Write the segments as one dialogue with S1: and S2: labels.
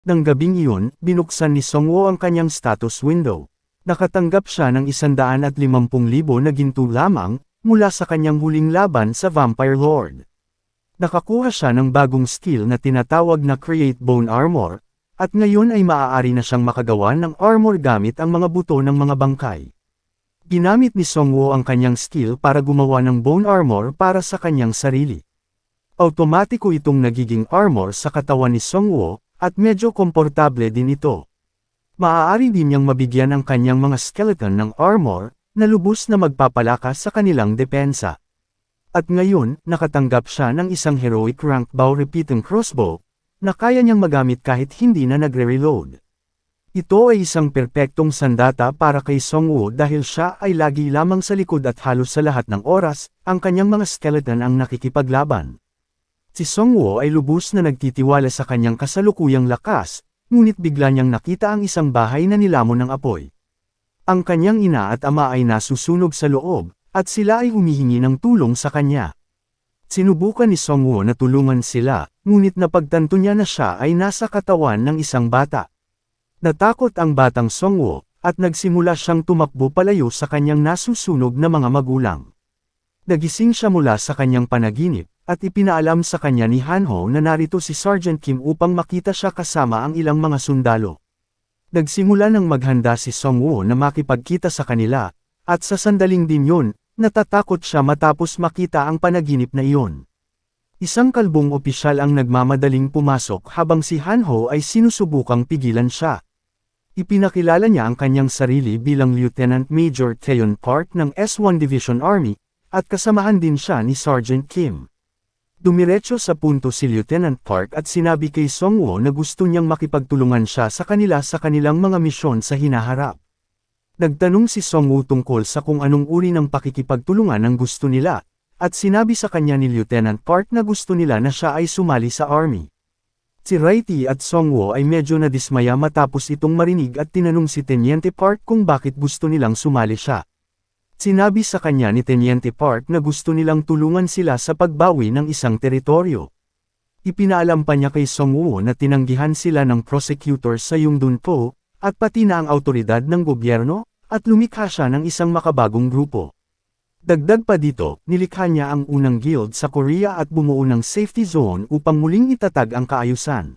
S1: Nang gabing iyon, binuksan ni Songwoo ang kanyang status window. Nakatanggap siya ng 150,000 na ginto lamang, mula sa kanyang huling laban sa Vampire Lord. Nakakuha siya ng bagong skill na tinatawag na Create Bone Armor, at ngayon ay maaari na siyang makagawa ng armor gamit ang mga buto ng mga bangkay. Ginamit ni Songwoo ang kanyang skill para gumawa ng bone armor para sa kanyang sarili. Automatiko itong nagiging armor sa katawan ni Songwoo, at medyo komportable din ito. Maaari din niyang mabigyan ang kanyang mga skeleton ng armor, na lubos na magpapalakas sa kanilang depensa. At ngayon, nakatanggap siya ng isang heroic rank bow repeating crossbow, na kaya niyang magamit kahit hindi na nagre-reload. Ito ay isang perpektong sandata para kay Songwoo dahil siya ay lagi lamang sa likod at halos sa lahat ng oras, ang kanyang mga skeleton ang nakikipaglaban. Si Songwoo ay lubos na nagtitiwala sa kanyang kasalukuyang lakas, ngunit bigla niyang nakita ang isang bahay na nilamon ng apoy. Ang kanyang ina at ama ay nasusunog sa loob, at sila ay humihingi ng tulong sa kanya. Sinubukan ni Songwoo na tulungan sila, ngunit napagtanto niya na siya ay nasa katawan ng isang bata. Natakot ang batang Songwoo, at nagsimula siyang tumakbo palayo sa kanyang nasusunog na mga magulang. Nagising siya mula sa kanyang panaginip, at ipinaalam sa kanya ni Hanho na narito si Sergeant Kim upang makita siya kasama ang ilang mga sundalo. Nagsimula ng maghanda si Songwoo na makipagkita sa kanila, at sa sandaling din yun, natatakot siya matapos makita ang panaginip na iyon. Isang kalbong opisyal ang nagmamadaling pumasok habang si Hanho ay sinusubukang pigilan siya. Ipinakilala niya ang kanyang sarili bilang Lieutenant Major Taeyeon Park ng S1 Division Army, at kasamahan din siya ni Sergeant Kim. Dumiretso sa punto si Lieutenant Park at sinabi kay Songwoo na gusto niyang makipagtulungan siya sa kanila sa kanilang mga misyon sa hinaharap. Nagtanong si Songwoo tungkol sa kung anong uri ng pakikipagtulungan ang gusto nila, at sinabi sa kanya ni Lieutenant Park na gusto nila na siya ay sumali sa army. Si Raiti at Songwoo ay medyo nadismaya matapos itong marinig at tinanong si Teniente Park kung bakit gusto nilang sumali siya. Sinabi sa kanya ni Teniente Park na gusto nilang tulungan sila sa pagbawi ng isang teritoryo. Ipinaalam pa niya kay Songwoo na tinanggihan sila ng prosecutor sa Yongdunpo, at pati na ang awtoridad ng gobyerno, at lumikha siya ng isang makabagong grupo. Dagdag pa dito, nilikha niya ang unang guild sa Korea at bumuo ng safety zone upang muling itatag ang kaayusan.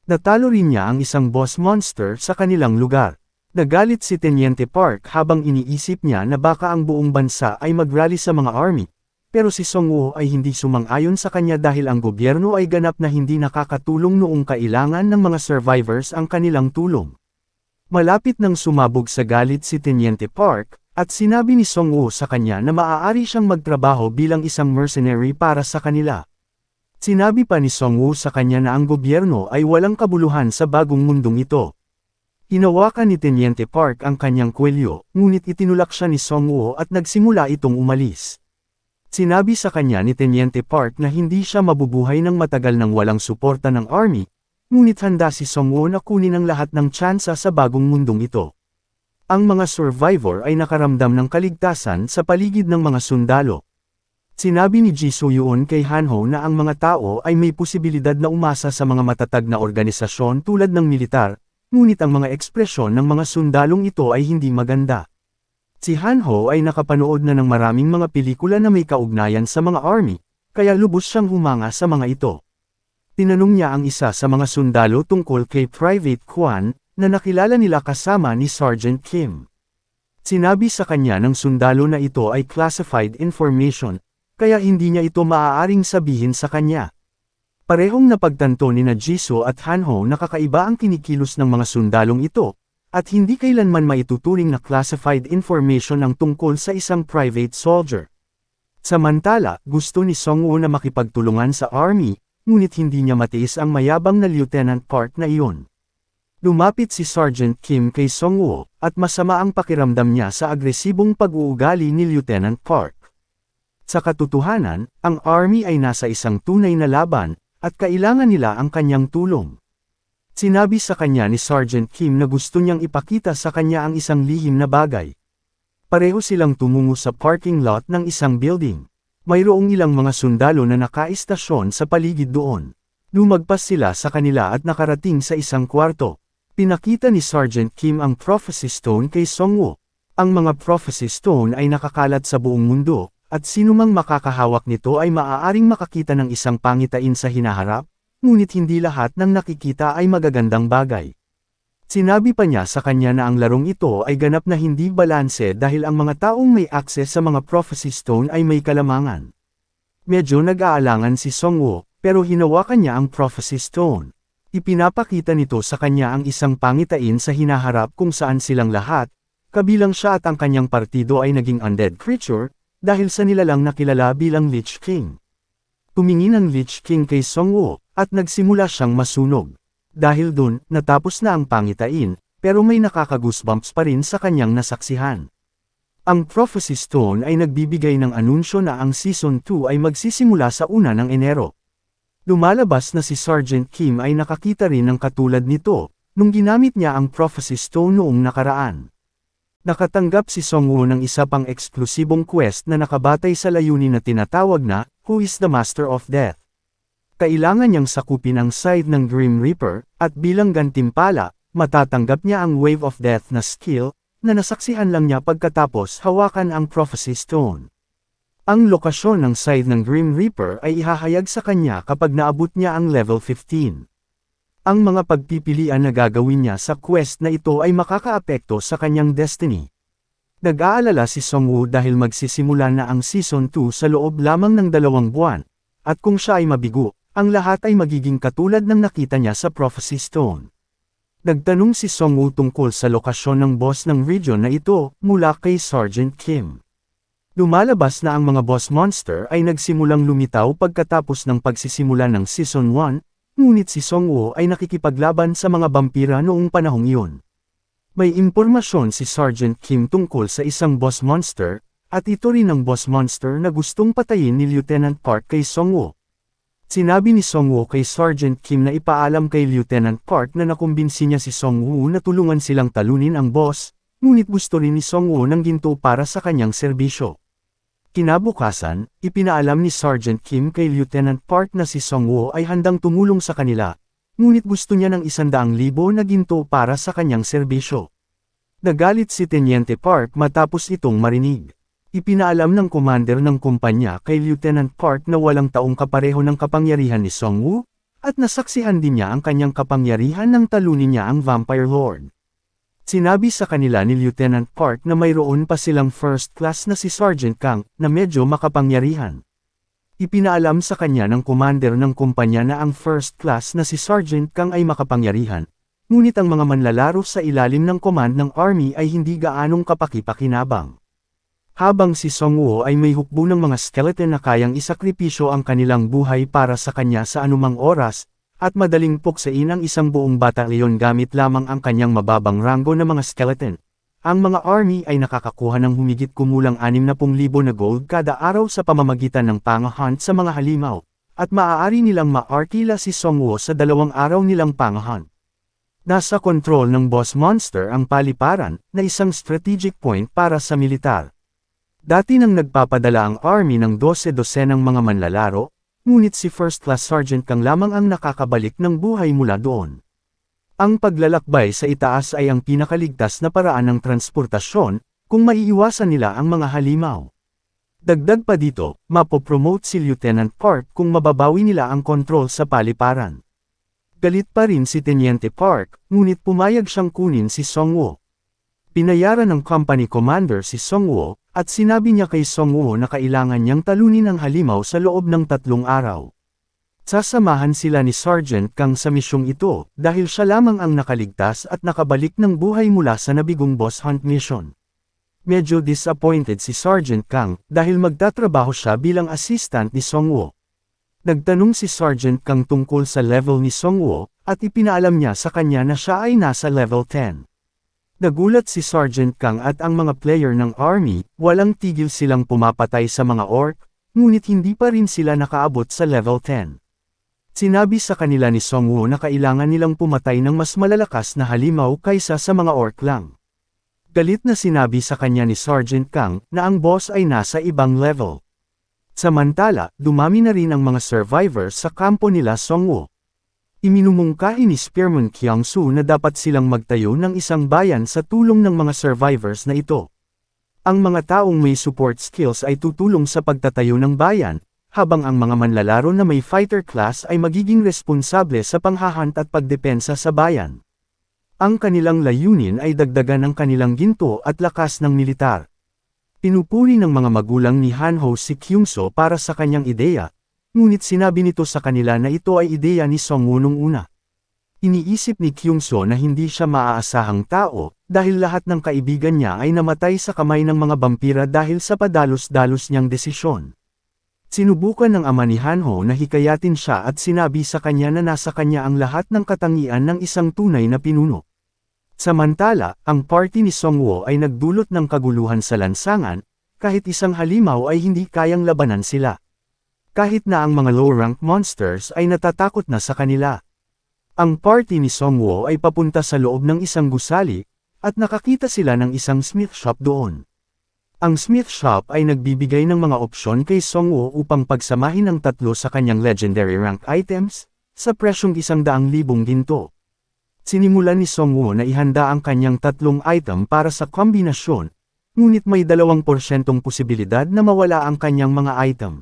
S1: Natalo rin niya ang isang boss monster sa kanilang lugar. Nagalit si Teniente Park habang iniisip niya na baka ang buong bansa ay mag-rally sa mga army, pero si Songwoo ay hindi sumang-ayon sa kanya dahil ang gobyerno ay ganap na hindi nakakatulong noong kailangan ng mga survivors ang kanilang tulong. Malapit nang sumabog sa galit si Teniente Park, at sinabi ni Songwoo sa kanya na maaari siyang magtrabaho bilang isang mercenary para sa kanila. Sinabi pa ni Songwoo sa kanya na ang gobyerno ay walang kabuluhan sa bagong mundong ito. Hinawakan ni Teniente Park ang kanyang kwelyo, ngunit itinulak siya ni Songwoo at nagsimula itong umalis. Sinabi sa kanya ni Teniente Park na hindi siya mabubuhay ng matagal nang walang suporta ng army, ngunit handa si Songwoo na kunin ang lahat ng tsansa sa bagong mundong ito. Ang mga survivor ay nakaramdam ng kaligtasan sa paligid ng mga sundalo. Sinabi ni Ji Soo-yoon kay Hanho na ang mga tao ay may posibilidad na umasa sa mga matatag na organisasyon tulad ng militar, ngunit ang mga ekspresyon ng mga sundalong ito ay hindi maganda. Si Hanho ay nakapanood na ng maraming mga pelikula na may kaugnayan sa mga army, kaya lubos siyang humanga sa mga ito. Tinanong niya ang isa sa mga sundalo tungkol kay Private Kwan, na nakilala nila kasama ni Sergeant Kim. Sinabi sa kanya ng sundalo na ito ay classified information, kaya hindi niya ito maaaring sabihin sa kanya. Parehong napagtanto ni Jisoo at Hanho na kakaiba ang kinikilos ng mga sundalong ito, at hindi kailanman maituturing na classified information ang tungkol sa isang private soldier. Samantala, gusto ni Songwoo na makipagtulungan sa army, ngunit hindi niya matiis ang mayabang na Lieutenant Park na iyon. Lumapit si Sergeant Kim kay Songwoo, at masama ang pakiramdam niya sa agresibong pag-uugali ni Lieutenant Park. Sa katotohanan, ang army ay nasa isang tunay na laban, at kailangan nila ang kanyang tulong. Sinabi sa kanya ni Sergeant Kim na gusto niyang ipakita sa kanya ang isang lihim na bagay. Pareho silang tumungo sa parking lot ng isang building. Mayroong ilang mga sundalo na nakaistasyon sa paligid doon. Lumagpas sila sa kanila at nakarating sa isang kwarto. Pinakita ni Sergeant Kim ang Prophecy Stone kay Songwoo. Ang mga Prophecy Stone ay nakakalat sa buong mundo, at sinumang makakahawak nito ay maaaring makakita ng isang pangitain sa hinaharap, ngunit hindi lahat ng nakikita ay magagandang bagay. Sinabi pa niya sa kanya na ang larong ito ay ganap na hindi balanse dahil ang mga taong may access sa mga Prophecy Stone ay may kalamangan. Medyo nag-aalangan si Songwoo, pero hinawakan niya ang Prophecy Stone. Ipinapakita nito sa kanya ang isang pangitain sa hinaharap kung saan silang lahat, kabilang siya at ang kanyang partido ay naging undead creature, dahil sa nilalang nakilala bilang Lich King. Tumingin ang Lich King kay Songwoo, at nagsimula siyang masunog. Dahil dun, natapos na ang pangitain, pero may nakaka-goosebumps pa rin sa kanyang nasaksihan. Ang Prophecy Stone ay nagbibigay ng anunsyo na ang Season 2 ay magsisimula sa 1 ng Enero. Lumalabas na si Sergeant Kim ay nakakita rin ng katulad nito, nung ginamit niya ang Prophecy Stone noong nakaraan. Nakatanggap si Songwoo ng isa pang eksklusibong quest na nakabatay sa layunin na tinatawag na, Who is the Master of Death? Kailangan niyang sakupin ang side ng Grim Reaper, at bilang gantimpala, matatanggap niya ang Wave of Death na skill, na nasaksihan lang niya pagkatapos hawakan ang Prophecy Stone. Ang lokasyon ng side ng Grim Reaper ay ihahayag sa kanya kapag naabot niya ang level 15. Ang mga pagpipilian na gagawin niya sa quest na ito ay makakaapekto sa kanyang destiny. Nag-aalala si Songwoo dahil magsisimula na ang Season 2 sa loob lamang ng 2 buwan, at kung siya ay mabigo, ang lahat ay magiging katulad ng nakita niya sa Prophecy Stone. Nagtanong si Songwoo tungkol sa lokasyon ng boss ng region na ito mula kay Sergeant Kim. Lumalabas na ang mga boss monster ay nagsimulang lumitaw pagkatapos ng pagsisimula ng Season 1, ngunit si Songwoo ay nakikipaglaban sa mga vampira noong panahong iyon. May impormasyon si Sergeant Kim tungkol sa isang boss monster, at ito rin ang boss monster na gustong patayin ni Lieutenant Park kay Songwoo. Sinabi ni Songwoo kay Sergeant Kim na ipaalam kay Lieutenant Park na nakumbinsi niya si Songwoo na tulungan silang talunin ang boss, ngunit gusto rin ni Songwoo ng ginto para sa kanyang serbisyo. Kinabukasan, ipinaalam ni Sergeant Kim kay Lieutenant Park na si Songwoo ay handang tumulong sa kanila, ngunit gusto niya ng 100,000 na ginto para sa kanyang serbisyo. Nagalit si Teniente Park matapos itong marinig. Ipinaalam ng commander ng kumpanya kay Lieutenant Park na walang taong kapareho ng kapangyarihan ni Songwoo, at nasaksihan din niya ang kanyang kapangyarihan nang talunin niya ang Vampire Lord. Sinabi sa kanila ni Lieutenant Park na mayroon pa silang first class na si Sergeant Kang, na medyo makapangyarihan. Ipinaalam sa kanya ng commander ng kumpanya na ang first class na si Sergeant Kang ay makapangyarihan, ngunit ang mga manlalaro sa ilalim ng command ng army ay hindi gaanong kapaki-pakinabang. Habang si Songwoo ay may hukbo ng mga skeleton na kayang isakripisyo ang kanilang buhay para sa kanya sa anumang oras, at madaling puksain ang isang buong batalyon gamit lamang ang kanyang mababang ranggo na mga skeleton. Ang mga army ay nakakakuha ng humigit kumulang 60,000 na gold kada araw sa pamamagitan ng pang-hunt sa mga halimaw, at maaari nilang maarkila si Songwoo sa 2 araw nilang pang-hunt. Nasa kontrol ng boss monster ang paliparan, na isang strategic point para sa militar. Dati nang nagpapadala ang army ng 12 mga manlalaro, ngunit si First Class Sergeant Kang lamang ang nakakabalik ng buhay mula doon. Ang paglalakbay sa itaas ay ang pinakaligtas na paraan ng transportasyon, kung maiiwasan nila ang mga halimaw. Dagdag pa dito, mapopromote si Lieutenant Park kung mababawi nila ang kontrol sa paliparan. Galit pa rin si Teniente Park, ngunit pumayag siyang kunin si Songwoo. Pinayaran ng company commander si Songwoo, at sinabi niya kay Songwoo na kailangan niyang talunin ang halimaw sa loob ng 3 araw. Sasamahan sila ni Sergeant Kang sa misyong ito, dahil siya lamang ang nakaligtas at nakabalik ng buhay mula sa nabigong boss hunt mission. Medyo disappointed si Sergeant Kang, dahil magtatrabaho siya bilang assistant ni Songwoo. Nagtanong si Sergeant Kang tungkol sa level ni Songwoo, at ipinaalam niya sa kanya na siya ay nasa level 10. Nagulat si Sergeant Kang at ang mga player ng army, walang tigil silang pumapatay sa mga orc, ngunit hindi pa rin sila nakaabot sa level 10. Sinabi sa kanila ni Songwoo na kailangan nilang pumatay ng mas malalakas na halimaw kaysa sa mga orc lang. Galit na sinabi sa kanya ni Sergeant Kang na ang boss ay nasa ibang level. Samantala, dumami na rin ang mga survivors sa kampo nila Songwoo. Iminumungkahi ni Spearman Kyung-soo na dapat silang magtayo ng isang bayan sa tulong ng mga survivors na ito. Ang mga taong may support skills ay tutulong sa pagtatayo ng bayan, habang ang mga manlalaro na may fighter class ay magiging responsable sa panghahunt at pagdepensa sa bayan. Ang kanilang layunin ay dagdagan ang kanilang ginto at lakas ng militar. Pinupuri ng mga magulang ni Han-ho si Kyung-soo para sa kanyang ideya, ngunit sinabi nito sa kanila na ito ay ideya ni Song-woo nung una. Iniisip ni Kyung-soo na hindi siya maaasahang tao, dahil lahat ng kaibigan niya ay namatay sa kamay ng mga vampira dahil sa padalos-dalos niyang desisyon. Sinubukan ng ama ni Han-ho na hikayatin siya at sinabi sa kanya na nasa kanya ang lahat ng katangian ng isang tunay na pinuno. Samantala, ang party ni Song-woo ay nagdulot ng kaguluhan sa lansangan, kahit isang halimaw ay hindi kayang labanan sila. Kahit na ang mga low-rank monsters ay natatakot na sa kanila. Ang party ni Song-woo ay papunta sa loob ng isang gusali, at nakakita sila ng isang smith shop doon. Ang smith shop ay nagbibigay ng mga opsyon kay Song-woo upang pagsamahin ang tatlo sa kanyang legendary rank items, sa presyong 100,000 ginto. Sinimulan ni Song-woo na ihanda ang kanyang tatlong item para sa kombinasyon, ngunit may 2% posibilidad na mawala ang kanyang mga item.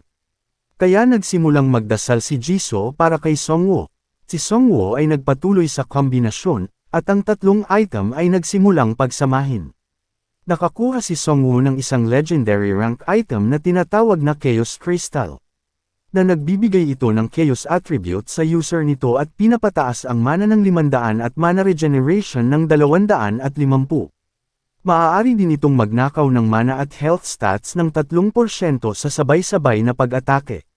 S1: Kaya nagsimulang magdasal si Jisoo para kay Song-woo. Si Song-woo ay nagpatuloy sa kombinasyon, at ang tatlong item ay nagsimulang pagsamahin. Nakakuha si Song-woo ng isang legendary rank item na tinatawag na Chaos Crystal, na nagbibigay ito ng Chaos attribute sa user nito at pinapataas ang mana ng 500 at mana regeneration ng 250. Maaari din itong magnakaw ng mana at health stats ng 3% sa sabay-sabay na pag-atake.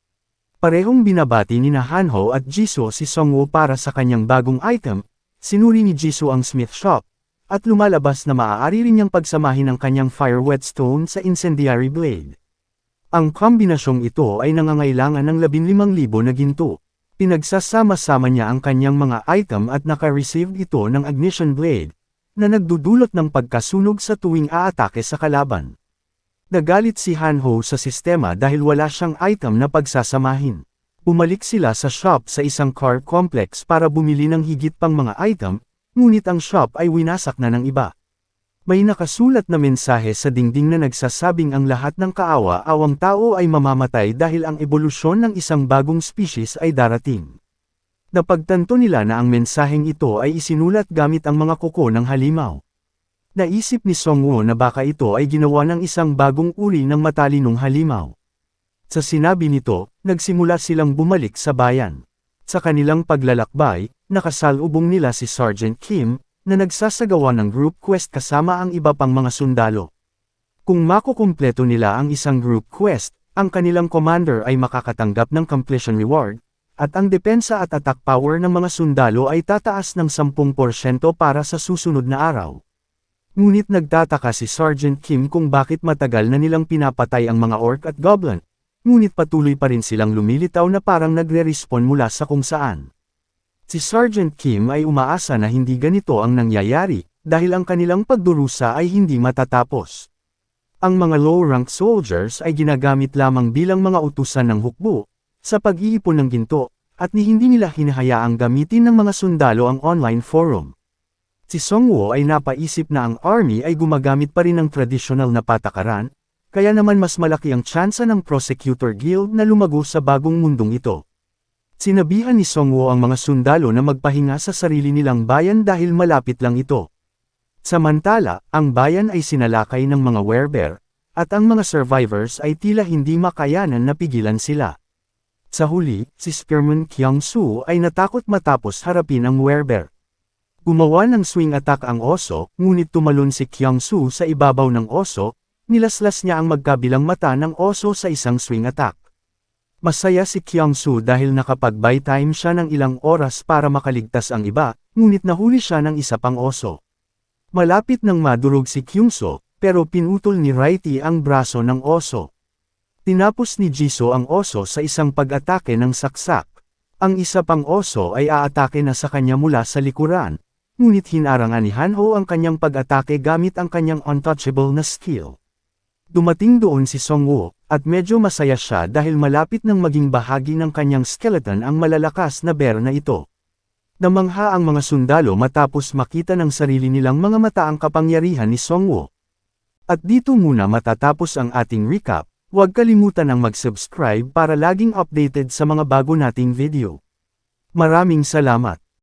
S1: Parehong binabati ni Han-ho at Jisoo si Song-woo para sa kanyang bagong item, sinuri ni Jisoo ang smith shop, at lumalabas na maaari rin niyang pagsamahin ang kanyang fire whetstone sa incendiary blade. Ang kombinasyong ito ay nangangailangan ng 15,000 na ginto. Pinagsasama-sama niya ang kanyang mga item at naka-receive ito ng ignition blade, na nagdudulot ng pagkasunog sa tuwing aatake sa kalaban. Nagalit si Han-ho sa sistema dahil wala siyang item na pagsasamahin. Bumalik sila sa shop sa isang car complex para bumili ng higit pang mga item, ngunit ang shop ay winasak na ng iba. May nakasulat na mensahe sa dingding na nagsasabing ang lahat ng kaawa-awang tao ay mamamatay dahil ang ebolusyon ng isang bagong species ay darating. Napagtanto nila na ang mensaheng ito ay isinulat gamit ang mga kuko ng halimaw. Naisip ni Song-woo na baka ito ay ginawa ng isang bagong uri ng matalinong halimaw. Sa sinabi nito, nagsimula silang bumalik sa bayan. Sa kanilang paglalakbay, nakasalubong nila si Sergeant Kim, na nagsasagawa ng group quest kasama ang iba pang mga sundalo. Kung makukumpleto nila ang isang group quest, ang kanilang commander ay makakatanggap ng completion reward, at ang depensa at attack power ng mga sundalo ay tataas ng 10% para sa susunod na araw. Ngunit nagtataka si Sergeant Kim kung bakit matagal na nilang pinapatay ang mga orc at goblin, ngunit patuloy pa rin silang lumilitaw na parang nagre-respawn mula sa kung saan. Si Sergeant Kim ay umaasa na hindi ganito ang nangyayari, dahil ang kanilang pagdurusa ay hindi matatapos. Ang mga low-rank soldiers ay ginagamit lamang bilang mga utusan ng hukbo, sa pag-iipon ng ginto, at hindi nila hinahayaang gamitin ng mga sundalo ang online forum. Si Song-woo ay napaisip na ang army ay gumagamit pa rin ng tradisyonal na patakaran, kaya naman mas malaki ang tsansa ng Prosecutor Guild na lumago sa bagong mundong ito. Sinabihan ni Song-woo ang mga sundalo na magpahinga sa sarili nilang bayan dahil malapit lang ito. Samantala, ang bayan ay sinalakay ng mga werebear, at ang mga survivors ay tila hindi makayanan na pigilan sila. Sa huli, si Spearman Kyung-soo ay natakot matapos harapin ang werebear. Gumawa ng swing attack ang oso, ngunit tumalon si Kyung-soo sa ibabaw ng oso, nilaslas niya ang magkabilang mata ng oso sa isang swing attack. Masaya si Kyung-soo dahil nakapag-buy time siya ng ilang oras para makaligtas ang iba, ngunit nahuli siya ng isa pang oso. Malapit nang madurog si Kyung-soo, pero pinutol ni Righty ang braso ng oso. Tinapos ni Jisoo ang oso sa isang pag-atake ng saksak. Ang isa pang oso ay aatake na sa kanya mula sa likuran, ngunit hinarangan ni Han-ho ang kanyang pag-atake gamit ang kanyang untouchable na skill. Dumating doon si Song-woo, at medyo masaya siya dahil malapit nang maging bahagi ng kanyang skeleton ang malalakas na bear na ito. Namangha ang mga sundalo matapos makita ng sarili nilang mga mata ang kapangyarihan ni Songwoo. At dito muna matatapos ang ating recap. Huwag kalimutan ang mag-subscribe para laging updated sa mga bago nating video. Maraming salamat.